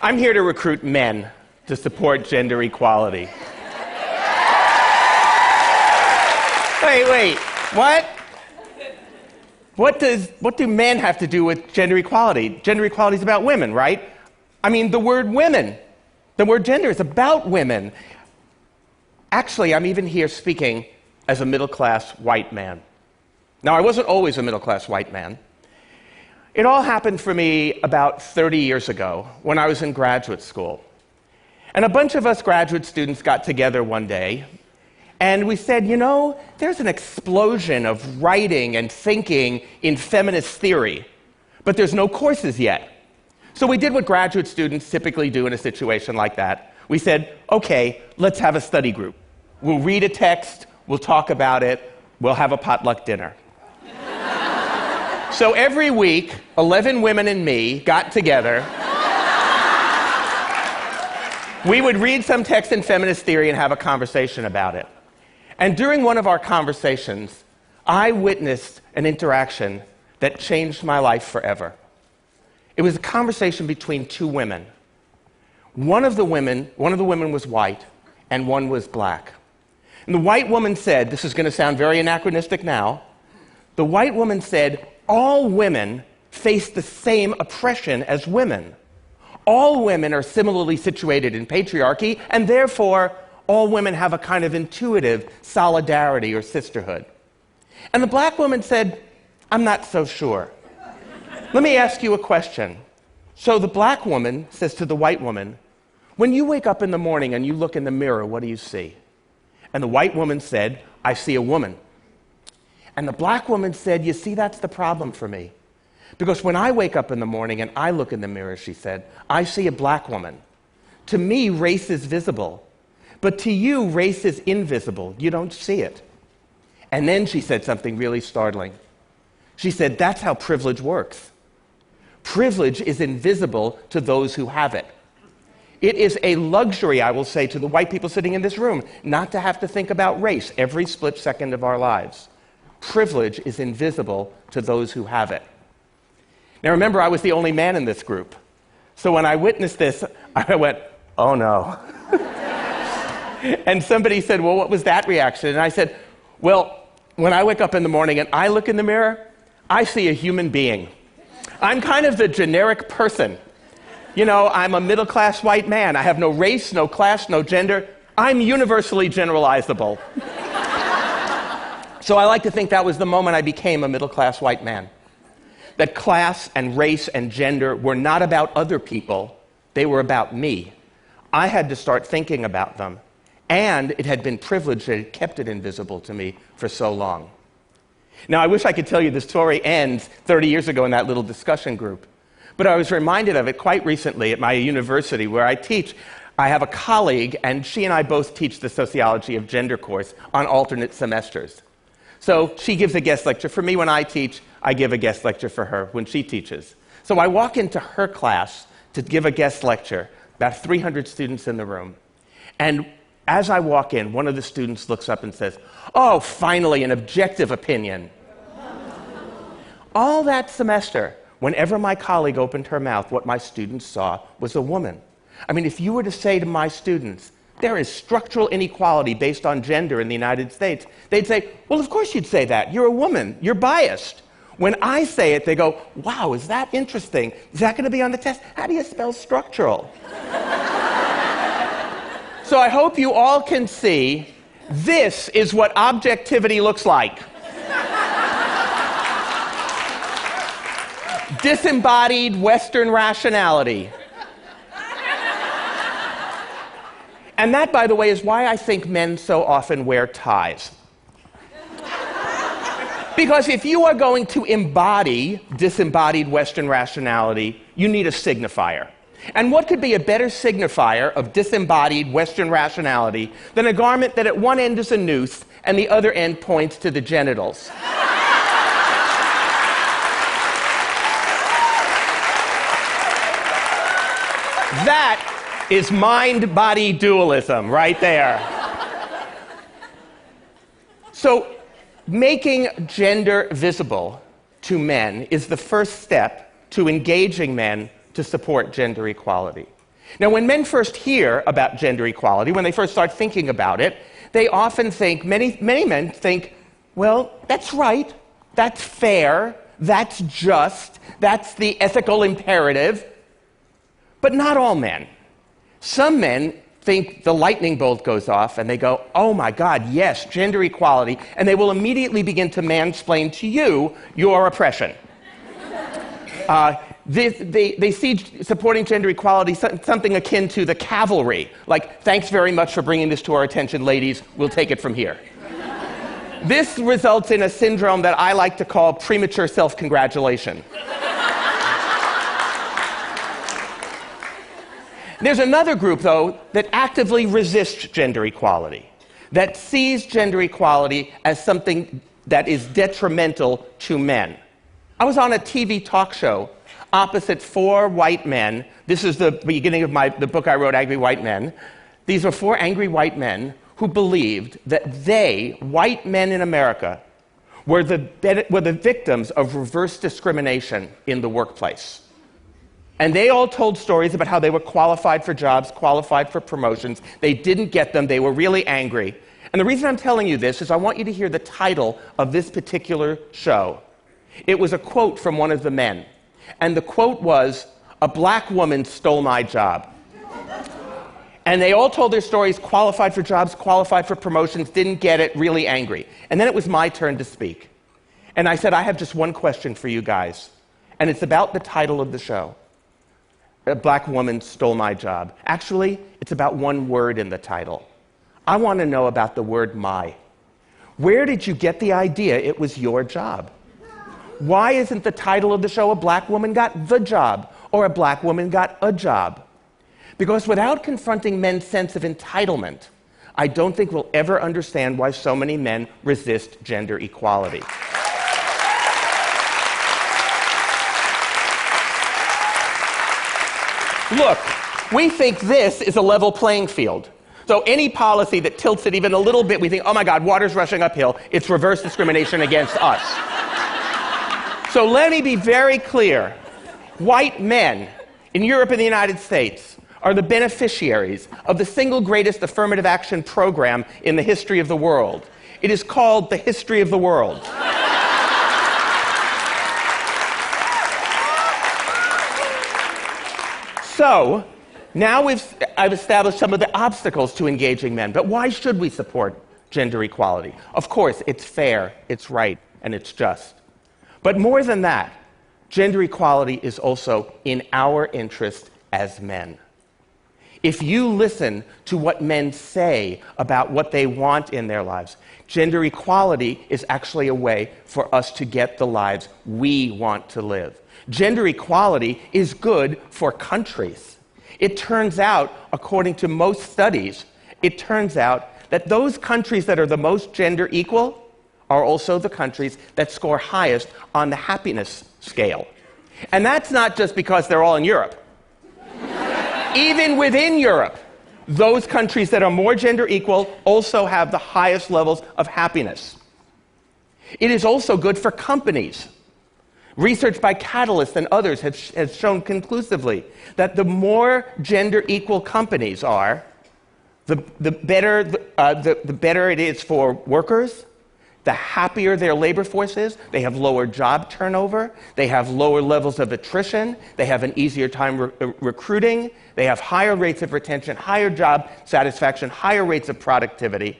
I'm here to recruit men to support gender equality. Wait, what? What do men have to do with gender equality? Gender equality is about women, right? I mean, the word women, the word gender is about women. Actually, I'm even here speaking as a middle-class white man. Now, I wasn't always a middle-class white man. It all happened for me about 30 years ago when I was in graduate school. And a bunch of us graduate students got together one day, and we said, you know, there's an explosion of writing and thinking in feminist theory, but there's no courses yet. So we did what graduate students typically do in a situation like that. We said, okay, let's have a study group. We'll read a text, we'll talk about it, we'll have a potluck dinner. So every week, 11 women and me got together. We would read some text in feminist theory and have a conversation about it. And during one of our conversations, I witnessed an interaction that changed my life forever. It was a conversation between two women. One of the women was white, and one was black. And the white woman said, this is going to sound very anachronistic now, the white woman said, all women face the same oppression as women. All women are similarly situated in patriarchy, and therefore, all women have a kind of intuitive solidarity or sisterhood. And the black woman said, I'm not so sure. Let me ask you a question. So the black woman says to the white woman, when you wake up in the morning and you look in the mirror, what do you see? And the white woman said, I see a woman. And the black woman said, you see, that's the problem for me. Because when I wake up in the morning and I look in the mirror, she said, I see a black woman. To me, race is visible. But to you, race is invisible. You don't see it. And then she said something really startling. She said, that's how privilege works. Privilege is invisible to those who have it. It is a luxury, I will say, to the white people sitting in this room, not to have to think about race every split second of our lives. Privilege is invisible to those who have it. Now remember, I was the only man in this group. So when I witnessed this, I went, oh no. And somebody said, well, what was that reaction? And I said, well, when I wake up in the morning and I look in the mirror, I see a human being. I'm kind of the generic person. You know, I'm a middle-class white man. I have no race, no class, no gender. I'm universally generalizable. So I like to think that was the moment I became a middle-class white man. That class and race and gender were not about other people. They were about me. I had to start thinking about them. And it had been privileged that it kept it invisible to me for so long. Now, I wish I could tell you the story ends 30 years ago in that little discussion group. But I was reminded of it quite recently at my university where I teach. I have a colleague, and she and I both teach the sociology of gender course on alternate semesters. So she gives a guest lecture for me when I teach. I give a guest lecture for her when she teaches. So I walk into her class to give a guest lecture, about 300 students in the room. And as I walk in, one of the students looks up and says, oh, finally, an objective opinion. All that semester, whenever my colleague opened her mouth, what my students saw was a woman. I mean, if you were to say to my students, there is structural inequality based on gender in the United States, they'd say, well, of course you'd say that. You're a woman. You're biased. When I say it, they go, wow, is that interesting? Is that going to be on the test? How do you spell structural? So I hope you all can see this is what objectivity looks like. Disembodied Western rationality. And that, by the way, is why I think men so often wear ties. Because if you are going to embody disembodied Western rationality, you need a signifier. And what could be a better signifier of disembodied Western rationality than a garment that at one end is a noose and the other end points to the genitals? That is mind-body dualism right there. So making gender visible to men is the first step to engaging men to support gender equality. Now, when men first hear about gender equality, when they first start thinking about it, they often think, many men think, well, that's right, that's fair, that's just, that's the ethical imperative. But not all men. Some men think the lightning bolt goes off and they go, oh my God, yes, gender equality, and they will immediately begin to mansplain to you your oppression. They see supporting gender equality something akin to the cavalry, like, thanks very much for bringing this to our attention, ladies, we'll take it from here. This results in a syndrome that I like to call premature self-congratulation. There's another group, though, that actively resists gender equality, that sees gender equality as something that is detrimental to men. I was on a TV talk show opposite 4 white men. This is the beginning of the book I wrote, Angry White Men. These were 4 angry white men who believed that they, white men in America, were the victims of reverse discrimination in the workplace. And they all told stories about how they were qualified for jobs, qualified for promotions. They didn't get them. They were really angry. And the reason I'm telling you this is I want you to hear the title of this particular show. It was a quote from one of the men. And the quote was, "A black woman stole my job." And they all told their stories, qualified for jobs, qualified for promotions, didn't get it, really angry. And then it was my turn to speak. And I said, I have just one question for you guys. And it's about the title of the show. A black woman stole my job. Actually, it's about one word in the title. I want to know about the word my. Where did you get the idea it was your job? Why isn't the title of the show A Black Woman Got the Job or A Black Woman Got a Job? Because without confronting men's sense of entitlement, I don't think we'll ever understand why so many men resist gender equality. Look, we think this is a level playing field. So any policy that tilts it even a little bit, we think, oh my God, water's rushing uphill. It's reverse discrimination against us. So let me be very clear. White men in Europe and the United States are the beneficiaries of the single greatest affirmative action program in the history of the world. It is called the history of the world. So, now I've established some of the obstacles to engaging men, but why should we support gender equality? Of course, it's fair, it's right, and it's just. But more than that, gender equality is also in our interest as men. If you listen to what men say about what they want in their lives, gender equality is actually a way for us to get the lives we want to live. Gender equality is good for countries. It turns out, according to most studies, it turns out that those countries that are the most gender equal are also the countries that score highest on the happiness scale. And that's not just because they're all in Europe. Even within Europe, those countries that are more gender equal also have the highest levels of happiness. It is also good for companies. Research by Catalyst and others has shown conclusively that the more gender equal companies are, the better it is for workers, the happier their labor force is. They have lower job turnover, they have lower levels of attrition, they have an easier time recruiting, they have higher rates of retention, higher job satisfaction, higher rates of productivity.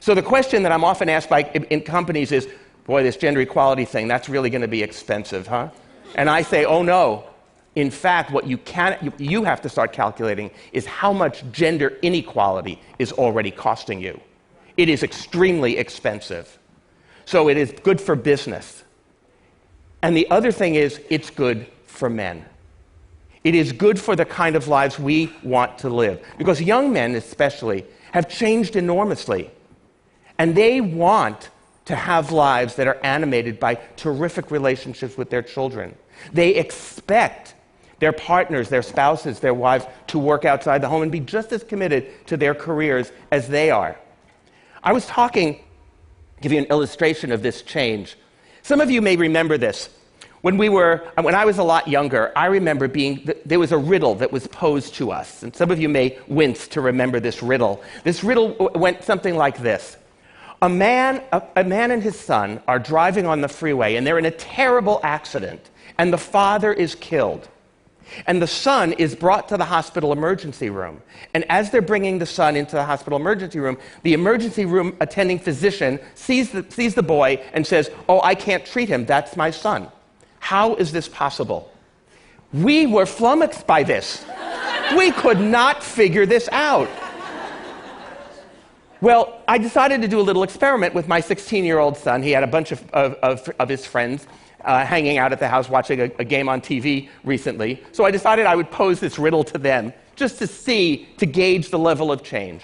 So the question that I'm often asked in companies is, boy, this gender equality thing, that's really going to be expensive, huh? And I say, oh no. In fact, what you have to start calculating is how much gender inequality is already costing you. It is extremely expensive. So it is good for business. And the other thing is, it's good for men. It is good for the kind of lives we want to live. Because young men, especially, have changed enormously. And they want to have lives that are animated by terrific relationships with their children. They expect their partners, their spouses, their wives to work outside the home and be just as committed to their careers as they are. I was talking, give you an illustration of this change. Some of you may remember this. When I was a lot younger, I remember there was a riddle that was posed to us. And some of you may wince to remember this riddle. This riddle went something like this. A man and his son are driving on the freeway, and they're in a terrible accident, and the father is killed. And the son is brought to the hospital emergency room. And as they're bringing the son into the hospital emergency room attending physician sees the boy and says, "Oh, I can't treat him. That's my son." How is this possible? We were flummoxed by this. We could not figure this out. Well, I decided to do a little experiment with my 16-year-old son. He had a bunch of his friends hanging out at the house watching a game on TV recently. So I decided I would pose this riddle to them just to gauge the level of change.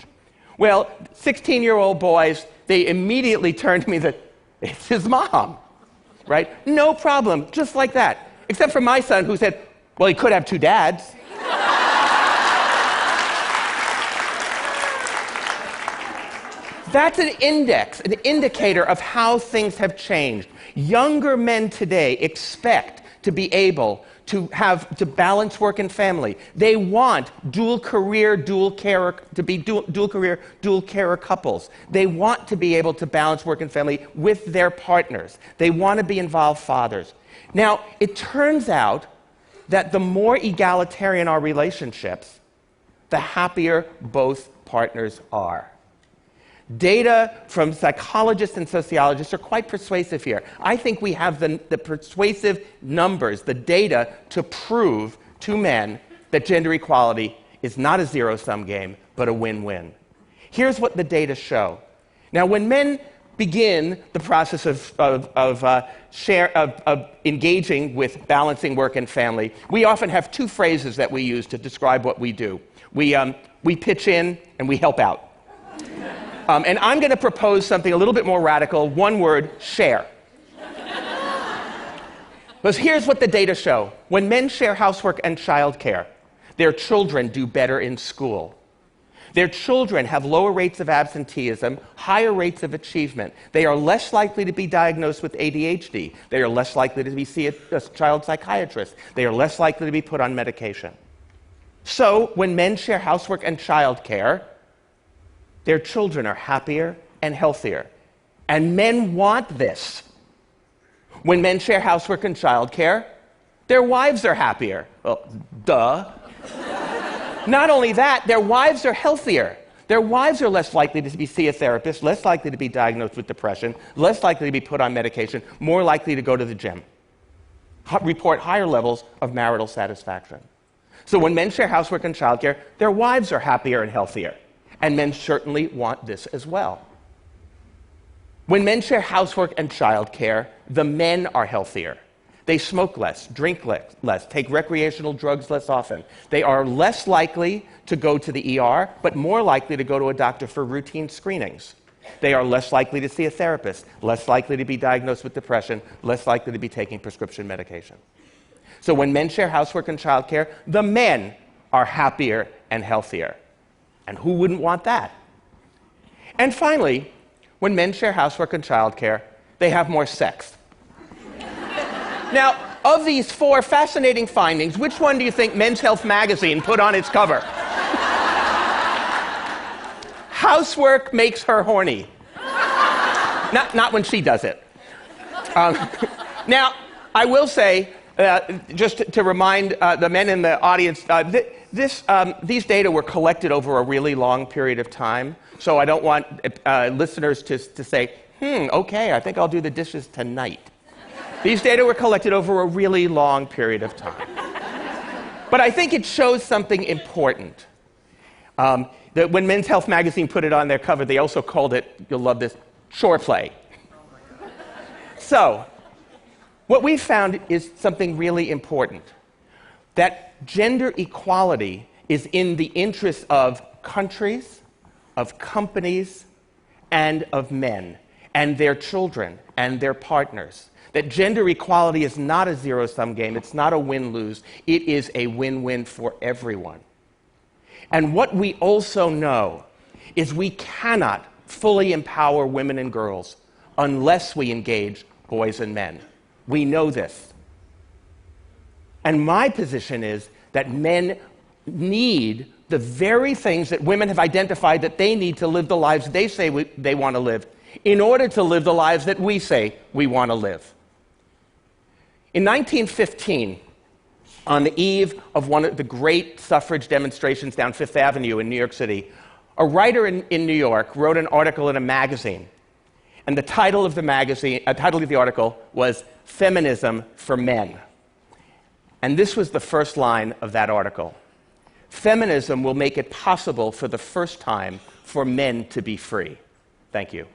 Well, 16-year-old boys, they immediately turned to me that it's his mom, right? No problem, just like that. Except for my son who said, well, he could have two dads. That's an indicator of how things have changed. Younger men today expect to be able to balance work and family. They want dual career couples. They want to be able to balance work and family with their partners. They want to be involved fathers. Now, it turns out that the more egalitarian our relationships, the happier both partners are. Data from psychologists and sociologists are quite persuasive here. I think we have the persuasive numbers, the data, to prove to men that gender equality is not a zero-sum game, but a win-win. Here's what the data show. Now, when men begin the process of engaging with balancing work and family, we often have two phrases that we use to describe what we do. We pitch in and we help out. And I'm going to propose something a little bit more radical. One word, share. Because here's what the data show. When men share housework and childcare, their children do better in school. Their children have lower rates of absenteeism, higher rates of achievement. They are less likely to be diagnosed with ADHD. They are less likely to see a child psychiatrist. They are less likely to be put on medication. So when men share housework and childcare, their children are happier and healthier. And men want this. When men share housework and childcare, their wives are happier. Well, duh. Not only that, their wives are healthier. Their wives are less likely to see a therapist, less likely to be diagnosed with depression, less likely to be put on medication, more likely to go to the gym. Report higher levels of marital satisfaction. So when men share housework and childcare, their wives are happier and healthier. And men certainly want this as well. When men share housework and childcare, the men are healthier. They smoke less, drink less, take recreational drugs less often. They are less likely to go to the ER, but more likely to go to a doctor for routine screenings. They are less likely to see a therapist, less likely to be diagnosed with depression, less likely to be taking prescription medication. So when men share housework and childcare, the men are happier and healthier. And who wouldn't want that? And finally, when men share housework and childcare, they have more sex. Now, of these four fascinating findings, which one do you think Men's Health magazine put on its cover? Housework makes her horny. Not when she does it. Now, I will say, just to remind the men in the audience, these data were collected over a really long period of time, so I don't want listeners to say, okay, I think I'll do the dishes tonight. These data were collected over a really long period of time. But I think it shows something important. That when Men's Health magazine put it on their cover, they also called it, you'll love this, chore play. So, what we found is something really important. That gender equality is in the interest of countries, of companies, and of men, and their children, and their partners. That gender equality is not a zero-sum game, it's not a win-lose, it is a win-win for everyone. And what we also know is we cannot fully empower women and girls unless we engage boys and men. We know this. And my position is that men need the very things that women have identified that they need to live the lives they say they want to live in order to live the lives that we say we want to live. In 1915, on the eve of one of the great suffrage demonstrations down Fifth Avenue in New York City, a writer in New York wrote an article in a magazine. And the title of the article was Feminism for Men. And this was the first line of that article. Feminism will make it possible for the first time for men to be free. Thank you.